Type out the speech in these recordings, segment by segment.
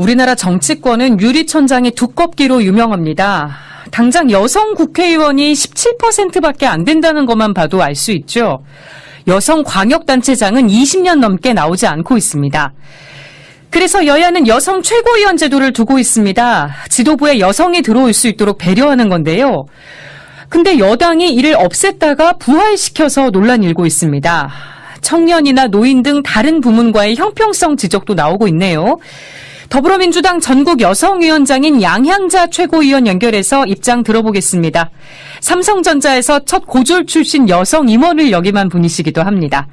우리나라 정치권은 유리천장이 두껍기로 유명합니다. 당장 여성 국회의원이 17%밖에 안 된다는 것만 봐도 알 수 있죠. 여성 광역단체장은 20년 넘게 나오지 않고 있습니다. 그래서 여야는 여성 최고위원 제도를 두고 있습니다. 지도부에 여성이 들어올 수 있도록 배려하는 건데요. 근데 여당이 이를 없앴다가 부활시켜서 논란이 일고 있습니다. 청년이나 노인 등 다른 부문과의 형평성 지적도 나오고 있네요. 더불어민주당 전국 여성위원장인 양향자 최고위원 연결해서 입장 들어보겠습니다. 삼성전자에서 첫 고졸 출신 여성 임원을 역임한 분이시기도 합니다.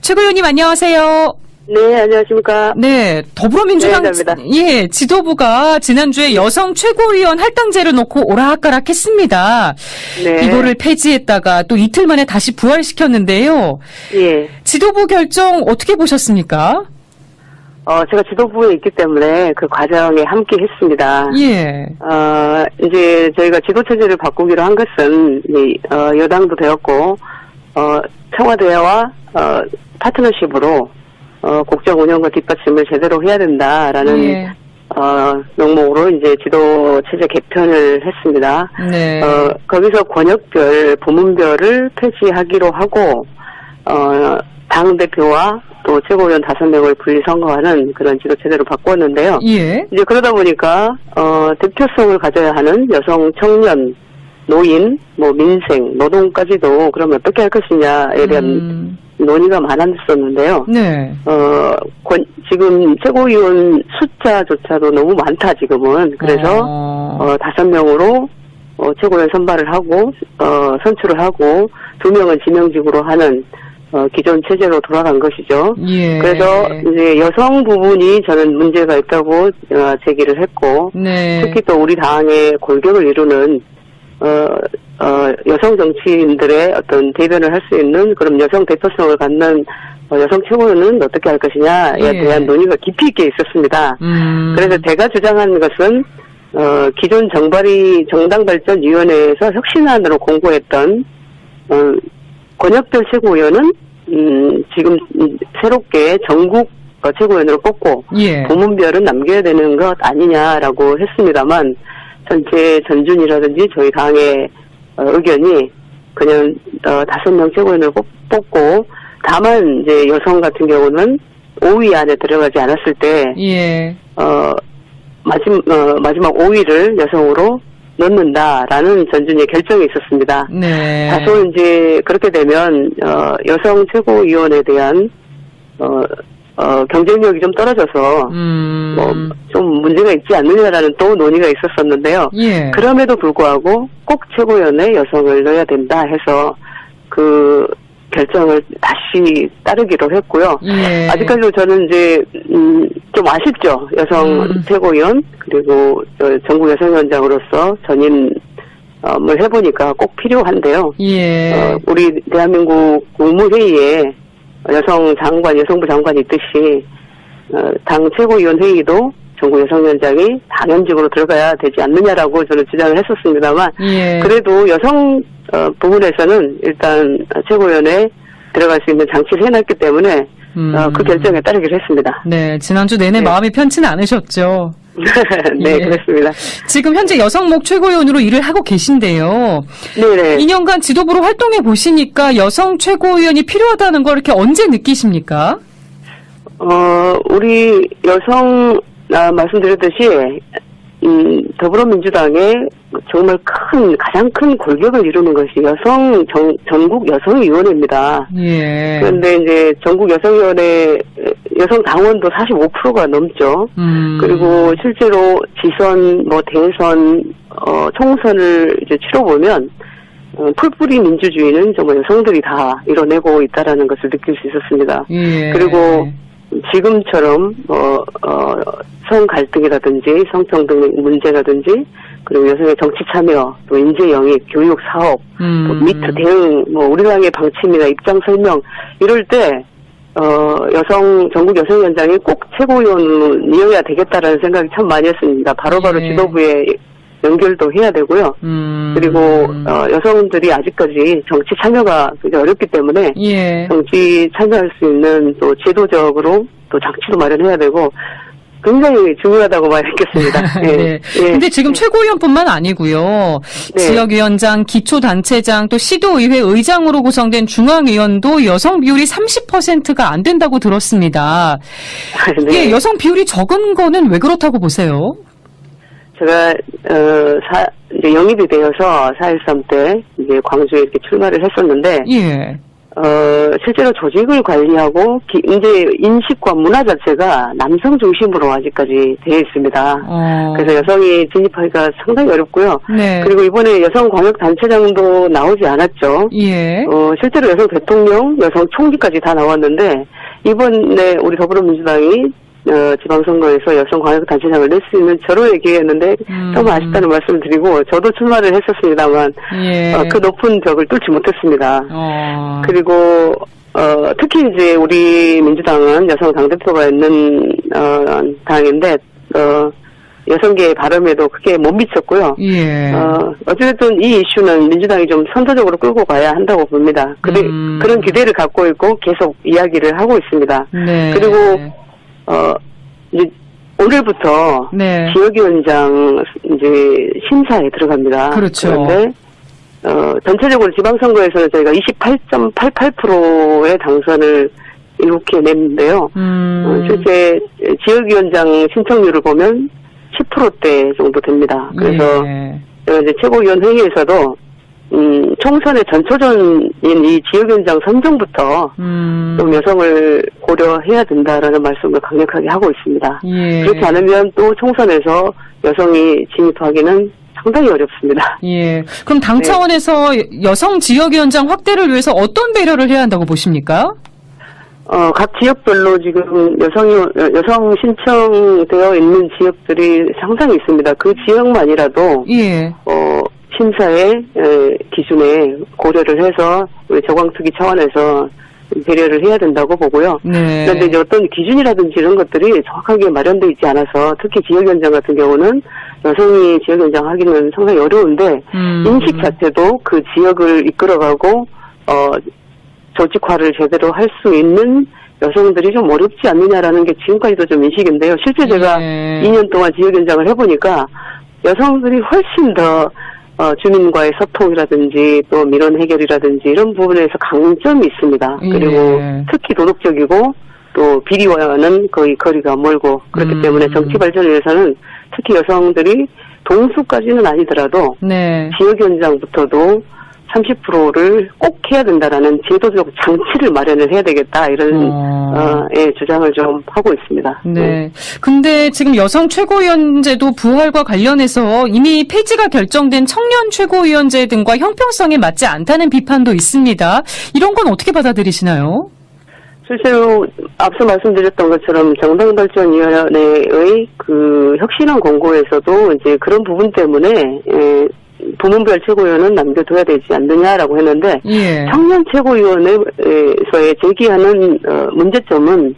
최고위원님 안녕하세요. 네, 안녕하십니까. 네, 더불어민주당 네, 지도부가 지난주에 여성 최고위원 할당제를 놓고 오락가락했습니다. 네. 이거를 폐지했다가 또 이틀 만에 다시 부활시켰는데요. 예. 지도부 결정 어떻게 보셨습니까? 제가 지도부에 있기 때문에 그 과정에 함께 했습니다. 예. 이제 저희가 지도체제를 바꾸기로 한 것은, 여당도 되었고, 청와대와, 파트너십으로, 국정 운영과 뒷받침을 제대로 해야 된다라는, 예. 명목으로 이제 지도체제 개편을 했습니다. 네. 거기서 권역별, 부문별을 폐지하기로 하고, 당대표와 또 최고위원 5명을 분리 선거하는 그런 지도체제로 바꿨는데요. 예. 이제 그러다 보니까, 대표성을 가져야 하는 여성, 청년, 노인, 민생, 노동까지도 그러면 어떻게 할 것이냐에 대한 논의가 많았었는데요. 네. 지금 최고위원 숫자조차도 너무 많다, 지금은. 그래서, 5명으로, 최고위원 선발을 하고, 선출을 하고, 2명은 지명직으로 하는, 기존 체제로 돌아간 것이죠. 예. 그래서 이제 여성 부분이 저는 문제가 있다고 제기를 했고, 네. 특히 또 우리 당의 골격을 이루는 여성 정치인들의 어떤 대변을 할 수 있는 그런 여성 대표성을 갖는 여성 최고위원은 어떻게 할 것이냐에 예. 대한 논의가 깊이 있게 있었습니다. 그래서 제가 주장한 것은 기존 정당발전위원회에서 혁신안으로 공고했던 권역별 최고위원은 지금 새롭게 전국 최고위원으로 뽑고 예. 부문별은 남겨야 되는 것 아니냐라고 했습니다만 전체 전준이라든지 저희 당의 의견이 그냥 5명 최고위원을 뽑고 다만 이제 여성 같은 경우는 5위 안에 들어가지 않았을 때 예. 마지막 5위를 여성으로 넣는다라는 전준의 결정이 있었습니다. 네. 다소 이제 그렇게 되면 여성 최고위원에 대한 경쟁력이 좀 떨어져서 좀 문제가 있지 않느냐라는 또 논의가 있었었는데요. 예. 그럼에도 불구하고 꼭 최고위원에 여성을 넣어야 된다 해서 그 결정을 다시 따르기로 했고요. 예. 아직까지도 저는 이제 좀 아쉽죠. 여성 최고위원 그리고 전국 여성위원장으로서 전임을 해보니까 꼭 필요한데요. 예. 우리 대한민국 국무회의에 여성부 장관이 있듯이 당 최고위원 회의도 전국 여성위원장이 당연직으로 들어가야 되지 않느냐라고 저는 주장을 했었습니다만 예. 그래도 여성 부분에서는 일단 최고위원에 들어갈 수 있는 장치를 해놨기 때문에 그 결정에 따르기로 했습니다. 네, 지난주 내내 네. 마음이 편치는 않으셨죠? 네, 예. 그렇습니다. 지금 현재 여성목 최고위원으로 일을 하고 계신데요. 네네. 2년간 지도부로 활동해 보시니까 여성 최고위원이 필요하다는 걸 이렇게 언제 느끼십니까? 우리 여성 말씀드렸듯이 더불어민주당의 정말 가장 큰 골격을 이루는 것이 전국 여성위원회입니다. 예. 그런데 이제 전국 여성위원회 여성 당원도 45%가 넘죠. 그리고 실제로 지선, 대선, 총선을 이제 치러보면 풀뿌리 민주주의는 정말 여성들이 다 이뤄내고 있다라는 것을 느낄 수 있었습니다. 예. 그리고 지금처럼 성 갈등이라든지 성평등 문제라든지 그리고 여성의 정치 참여 또 인재 영입 교육 사업 또 미투 대응 우리 당의 방침이나 입장 설명 이럴 때 전국 여성위원장이 꼭 최고위원이어야 되겠다라는 생각이 참 많이 했습니다. 바로바로 예. 지도부에 연결도 해야 되고요. 그리고 여성들이 아직까지 정치 참여가 굉장히 어렵기 때문에 예. 정치 참여할 수 있는 또 제도적으로 또 장치도 마련해야 되고 굉장히 중요하다고 많이 느꼈습니다. 예. 네. 예. 근데 지금 최고위원뿐만 아니고요. 네. 지역위원장, 기초단체장, 또 시도의회 의장으로 구성된 중앙위원도 여성 비율이 30%가 안 된다고 들었습니다. 네. 예, 여성 비율이 적은 거는 왜 그렇다고 보세요? 제가 이제 영입이 되어서 4.13 때 이제 광주에 이렇게 출마를 했었는데 예. 실제로 조직을 관리하고 이제 인식과 문화 자체가 남성 중심으로 아직까지 되어 있습니다. 그래서 여성이 진입하기가 상당히 어렵고요. 네. 그리고 이번에 여성 광역 단체장도 나오지 않았죠. 예. 실제로 여성 대통령, 여성 총리까지 다 나왔는데 이번에 우리 더불어민주당이 지방선거에서 여성 광역단체장을 낼 수 있는 절호의 기회였는데 너무 아쉽다는 말씀을 드리고 저도 출마를 했었습니다만 예. 그 높은 벽을 뚫지 못했습니다. 그리고 특히 이제 우리 민주당은 여성 당대표가 있는 당인데 여성계의 발음에도 크게 못 미쳤고요. 예. 어쨌든 이 이슈는 민주당이 좀 선도적으로 끌고 가야 한다고 봅니다. 그런 기대를 갖고 있고 계속 이야기를 하고 있습니다. 네. 그리고 이제 오늘부터 네. 지역위원장 이제 심사에 들어갑니다. 그렇죠. 그런데 전체적으로 지방선거에서는 저희가 28.88%의 당선을 7개 냈는데요. 실제 지역위원장 신청률을 보면 10%대 정도 됩니다. 그래서 제가 이제 최고위원 회의에서도 총선의 전초전인 이 지역위원장 선정부터 좀 여성을 고려해야 된다라는 말씀을 강력하게 하고 있습니다. 예. 그렇지 않으면 또 총선에서 여성이 진입하기는 상당히 어렵습니다. 예. 그럼 당 차원에서 여성 지역위원장 확대를 위해서 어떤 배려를 해야 한다고 보십니까? 각 지역별로 지금 여성 신청되어 있는 지역들이 상당히 있습니다. 그 지역만이라도 예. 심사의 기준에 고려를 해서 우리 저광투기 차원에서 배려를 해야 된다고 보고요. 네. 그런데 이제 어떤 기준이라든지 이런 것들이 정확하게 마련되어 있지 않아서 특히 지역위원장 같은 경우는 여성이 지역위원장 하기는 상당히 어려운데 인식 자체도 그 지역을 이끌어가고 조직화를 제대로 할 수 있는 여성들이 좀 어렵지 않느냐라는 게 지금까지도 좀 인식인데요. 실제 제가 2년 동안 지역위원장을 해보니까 여성들이 훨씬 더 주민과의 소통이라든지 또 민원 해결이라든지 이런 부분에서 강점이 있습니다. 그리고 특히 도덕적이고 또 비리와는 거의 거리가 멀고 그렇기 때문에 정치 발전을 위해서는 특히 여성들이 동수까지는 아니더라도 지역위원장부터도 30%를 꼭 해야 된다라는 제도적 장치를 마련을 해야 되겠다 이런 주장을 좀 하고 있습니다. 네. 근데 지금 여성 최고위원제도 부활과 관련해서 이미 폐지가 결정된 청년 최고위원제 등과 형평성에 맞지 않다는 비판도 있습니다. 이런 건 어떻게 받아들이시나요? 실제로 앞서 말씀드렸던 것처럼 정당발전위원회의 그 혁신안 공고에서도 이제 그런 부분 때문에 부문별 최고위원은 남겨둬야 되지 않느냐라고 했는데 청년 최고위원회에서의 제기하는 문제점은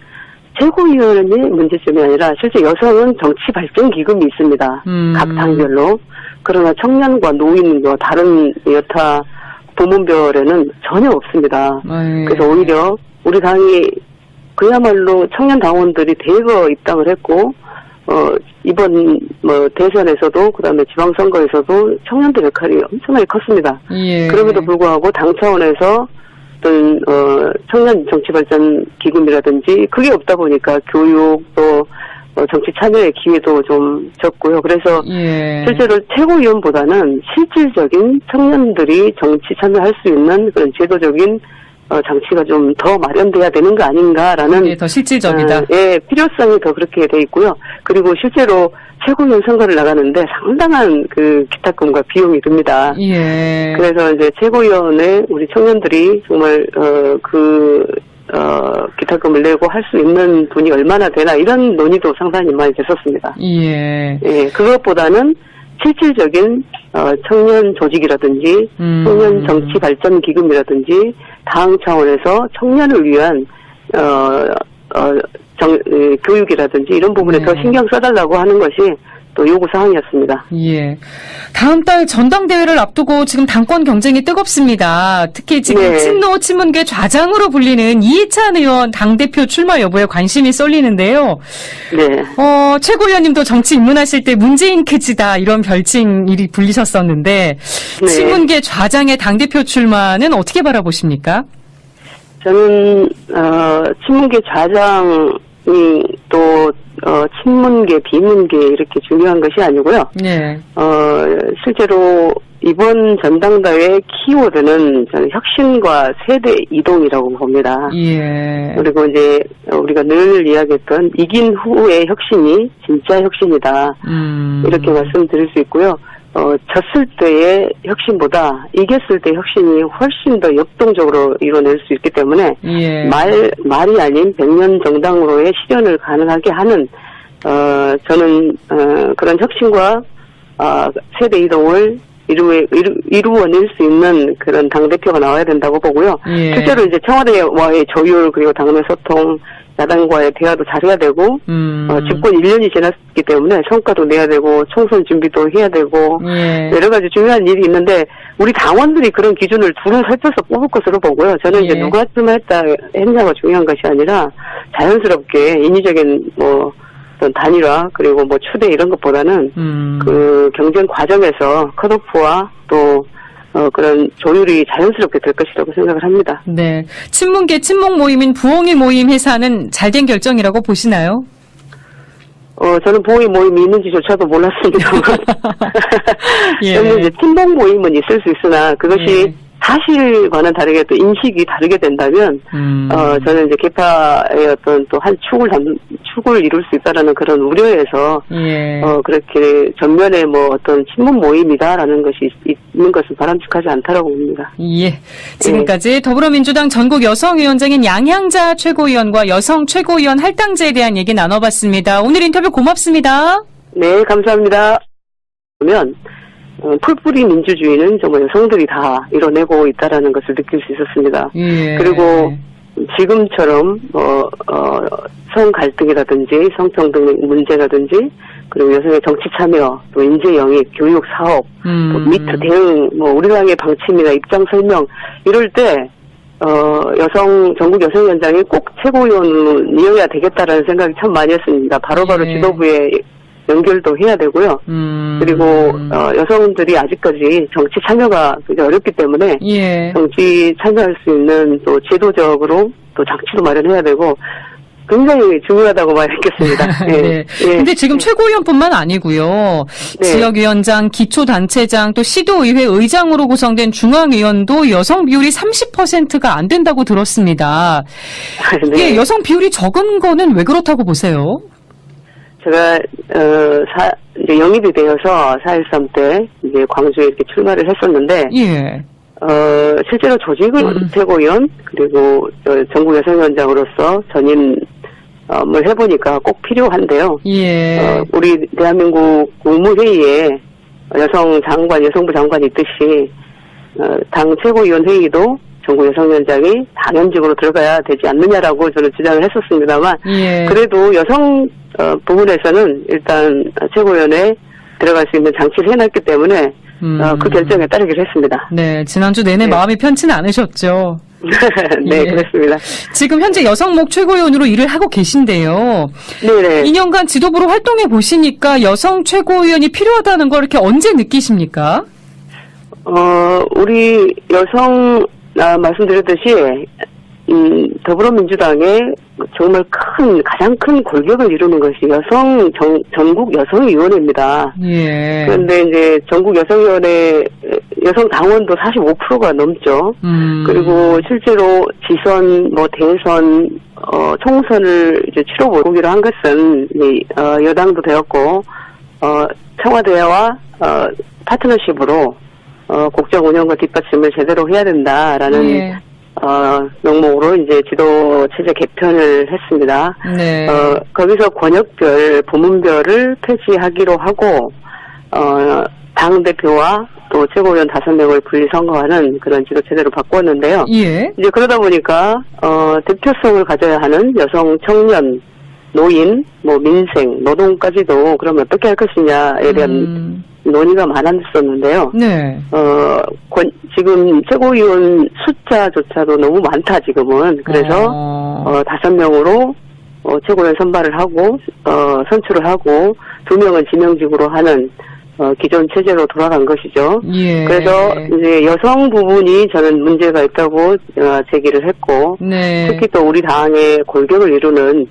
최고위원의 문제점이 아니라 실제 여성은 정치발전기금이 있습니다. 각 당별로. 그러나 청년과 노인과 다른 여타 부문별에는 전혀 없습니다. 그래서 오히려 우리 당이 그야말로 청년 당원들이 대거 입당을 했고 이번 대선에서도 그다음에 지방선거에서도 청년들 역할이 엄청나게 컸습니다. 그럼에도 불구하고 당 차원에서 어떤 청년 정치발전 기금이라든지 그게 없다 보니까 교육 또 정치 참여의 기회도 좀 적고요. 그래서 실제로 최고위원보다는 실질적인 청년들이 정치 참여할 수 있는 그런 제도적인 장치가 좀 더 마련돼야 되는 거 아닌가라는 더 실질적이다. 필요성이 더 그렇게 돼 있고요. 그리고 실제로 최고위원 선거를 나가는데 상당한 그 기탁금과 비용이 듭니다. 그래서 이제 최고위원에 우리 청년들이 정말 기탁금을 내고 할 수 있는 돈이 얼마나 되나 이런 논의도 상당히 많이 됐었습니다. 그것보다는 실질적인 청년 조직이라든지 청년 정치 발전 기금이라든지 당 차원에서 청년을 위한 교육이라든지 이런 부분에 더 신경 써달라고 하는 것이 또 요구 사항이었습니다. 예. 다음 달 전당대회를 앞두고 지금 당권 경쟁이 뜨겁습니다. 특히 지금 네. 친노 친문계 좌장으로 불리는 이해찬 의원 당대표 출마 여부에 관심이 쏠리는데요. 네. 최고위원님도 정치 입문하실 때 문재인 크지다 이런 별칭이 불리셨었는데 네. 친문계 좌장의 당대표 출마는 어떻게 바라보십니까? 저는 친문계 좌장이 또 친문계, 비문계 이렇게 중요한 것이 아니고요. 네. 실제로 이번 전당대회 키워드는 저는 혁신과 세대 이동이라고 봅니다. 예. 그리고 이제 우리가 늘 이야기했던 이긴 후의 혁신이 진짜 혁신이다. 이렇게 말씀드릴 수 있고요. 졌을 때의 혁신보다 이겼을 때 혁신이 훨씬 더 역동적으로 이뤄낼 수 있기 때문에 예. 말이 아닌 100년 정당으로의 실현을 가능하게 하는 저는 그런 혁신과 세대 이동을 이루어낼 수 있는 그런 당대표가 나와야 된다고 보고요. 예. 실제로 이제 청와대와의 조율 그리고 당내 소통 야당과의 대화도 잘해야 되고 집권 1년이 지났기 때문에 성과도 내야 되고 총선 준비도 해야 되고 예. 여러 가지 중요한 일이 있는데 우리 당원들이 그런 기준을 두루 살펴서 뽑을 것으로 보고요. 저는 이제 예. 누가 했냐가 중요한 것이 아니라 자연스럽게 인위적인 어떤 단일화 그리고 추대 이런 것보다는 그 경쟁 과정에서 컷오프와 또 그런 조율이 자연스럽게 될 것이라고 생각을 합니다. 네. 친문계 친목 모임인 부엉이 모임 회사는 잘된 결정이라고 보시나요? 저는 부엉이 모임이 있는지조차도 몰랐습니다만. 예. 저는 이제 친목 모임은 있을 수 있으나 그것이 예. 사실과는 다르게 또 인식이 다르게 된다면, 저는 이제 개파의 어떤 또 한 축을 이룰 수 있다라는 그런 우려에서, 예. 그렇게 전면에 어떤 친문 모임이다라는 것이 있는 것은 바람직하지 않다라고 봅니다. 예. 지금까지 더불어민주당 전국 여성위원장인 양향자 최고위원과 여성 최고위원 할당제에 대한 얘기 나눠봤습니다. 오늘 인터뷰 고맙습니다. 네, 감사합니다. 그러면, 풀뿌리 민주주의는 정말 여성들이 다 이뤄내고 있다라는 것을 느낄 수 있었습니다. 예. 그리고 지금처럼 성 갈등이라든지 성평등 문제라든지 그리고 여성의 정치 참여 또 인재 영입 교육 사업 또 미투 대응 우리 당의 방침이나 입장 설명 이럴 때 여성 전국 여성위원장이 꼭 최고위원이어야 되겠다라는 생각이 참 많이 했습니다. 바로바로 예. 지도부에 연결도 해야 되고요. 그리고 여성들이 아직까지 정치 참여가 굉장히 어렵기 때문에 예. 정치 참여할 수 있는 또 제도적으로 또 장치도 마련해야 되고 굉장히 중요하다고 말했겠습니다. 네. 예. 예. 근데 지금 최고위원뿐만 아니고요. 네. 지역위원장, 기초단체장, 또 시도의회 의장으로 구성된 중앙위원도 여성 비율이 30%가 안 된다고 들었습니다. 네. 이게 여성 비율이 적은 거는 왜 그렇다고 보세요? 제가 이제 영입이 되어서 4.13 때 이제 광주에 이렇게 출마를 했었는데 예. 실제로 조직을 최고위원 그리고 전국 여성위원장으로서 전임을 해보니까 꼭 필요한데요. 예. 우리 대한민국 국무회의에 여성 장관, 여성부 장관이 있듯이 당 최고위원 회의도 전국 여성위원장이 당연직으로 들어가야 되지 않느냐라고 저는 주장을 했었습니다만 예. 그래도 여성 부분에서는 일단 최고위원회에 들어갈 수 있는 장치를 해놨기 때문에 그 결정에 따르기로 했습니다. 네, 지난주 내내 네. 마음이 편치는 않으셨죠? 네, 예. 그렇습니다. 지금 현재 여성목 최고위원으로 일을 하고 계신데요. 네네. 2년간 지도부로 활동해 보시니까 여성 최고위원이 필요하다는 걸 이렇게 언제 느끼십니까? 우리 여성, 말씀드렸듯이, 더불어민주당의 정말 가장 큰 골격을 이루는 것이 전국 여성위원회입니다. 예. 그런데 이제 전국 여성위원회, 여성 당원도 45%가 넘죠. 그리고 실제로 지선, 대선, 총선을 이제 치러보기로 한 것은, 여당도 되었고, 청와대와, 파트너십으로, 국정 운영과 뒷받침을 제대로 해야 된다라는, 예. 명목으로 이제 지도 체제 개편을 했습니다. 네. 거기서 권역별, 부문별을 폐지하기로 하고, 당대표와 또 최고위원 5명을 분리 선거하는 그런 지도 체제로 바꿨는데요. 예. 이제 그러다 보니까, 대표성을 가져야 하는 여성 청년, 노인, 뭐 민생, 노동까지도 그러면 어떻게 할 것이냐에 대한 논의가 많았었는데요. 네. 지금 최고위원 숫자조차도 너무 많다, 지금은. 그래서, 5명으로, 최고위원 선발을 하고, 선출을 하고, 2명은 지명직으로 하는, 기존 체제로 돌아간 것이죠. 예. 그래서, 이제 여성 부분이 저는 문제가 있다고, 제기를 했고, 네. 특히 또 우리 당의 골격을 이루는,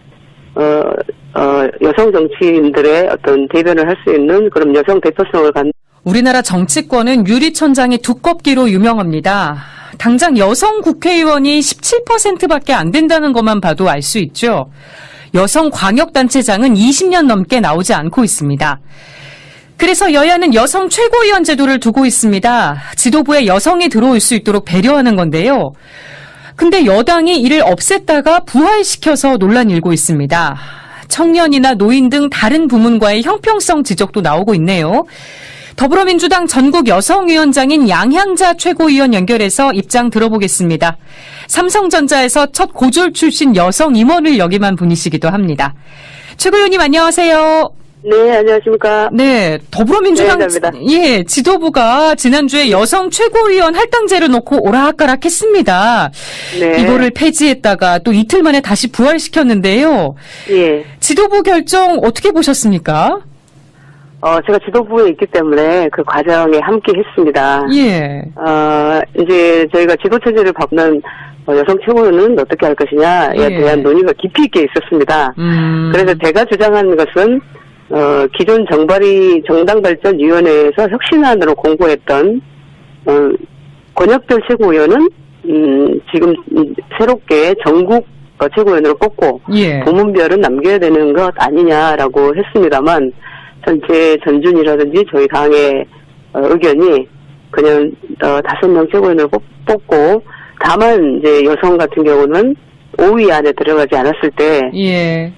여성 정치인들의 어떤 대변을 할 수 있는 그런 여성 대표성을 갖는 우리나라 정치권은 유리천장이 두껍기로 유명합니다. 당장 여성 국회의원이 17%밖에 안 된다는 것만 봐도 알 수 있죠. 여성 광역단체장은 20년 넘게 나오지 않고 있습니다. 그래서 여야는 여성 최고위원 제도를 두고 있습니다. 지도부에 여성이 들어올 수 있도록 배려하는 건데요. 근데 여당이 이를 없앴다가 부활시켜서 논란이 일고 있습니다. 청년이나 노인 등 다른 부문과의 형평성 지적도 나오고 있네요. 더불어민주당 전국 여성위원장인 양향자 최고위원 연결해서 입장 들어보겠습니다. 삼성전자에서 첫 고졸 출신 여성 임원을 역임한 분이시기도 합니다. 최고위원님 안녕하세요. 네, 안녕하십니까. 네, 더불어민주당 네, 지도부가 지난주에 여성 최고위원 할당제를 놓고 오락가락했습니다. 네. 이거를 폐지했다가 또 이틀 만에 다시 부활시켰는데요. 예. 지도부 결정 어떻게 보셨습니까? 제가 지도부에 있기 때문에 그 과정에 함께 했습니다. 예. 이제 저희가 지도체제를 바꾸는 여성 최고위원은 어떻게 할 것이냐에 예. 대한 논의가 깊이 있게 있었습니다. 그래서 제가 주장한 것은 기존 정당발전위원회에서 혁신안으로 공고했던 권혁별 최고위원은 지금 새롭게 전국 최고위원으로 뽑고 예. 부문별은 남겨야 되는 것 아니냐라고 했습니다만 전체 전준이라든지 저희 당의 의견이 그냥 5명 최고위원을 뽑고 다만 이제 여성 같은 경우는 5위 안에 들어가지 않았을 때 예.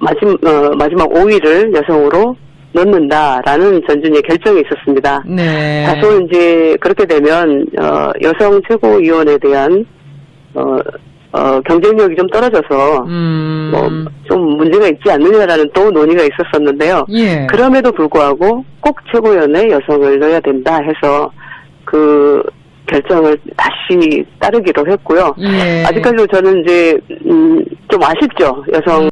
마지막 5위를 여성으로 넣는다라는 전준의 결정이 있었습니다. 네. 다소 이제 그렇게 되면 여성 최고위원에 대한 경쟁력이 좀 떨어져서 좀 문제가 있지 않느냐라는 또 논의가 있었었는데요. 예. 그럼에도 불구하고 꼭 최고위원에 여성을 넣어야 된다 해서 그 결정을 다시 따르기로 했고요. 예. 아직까지도 저는 이제 좀 아쉽죠. 여성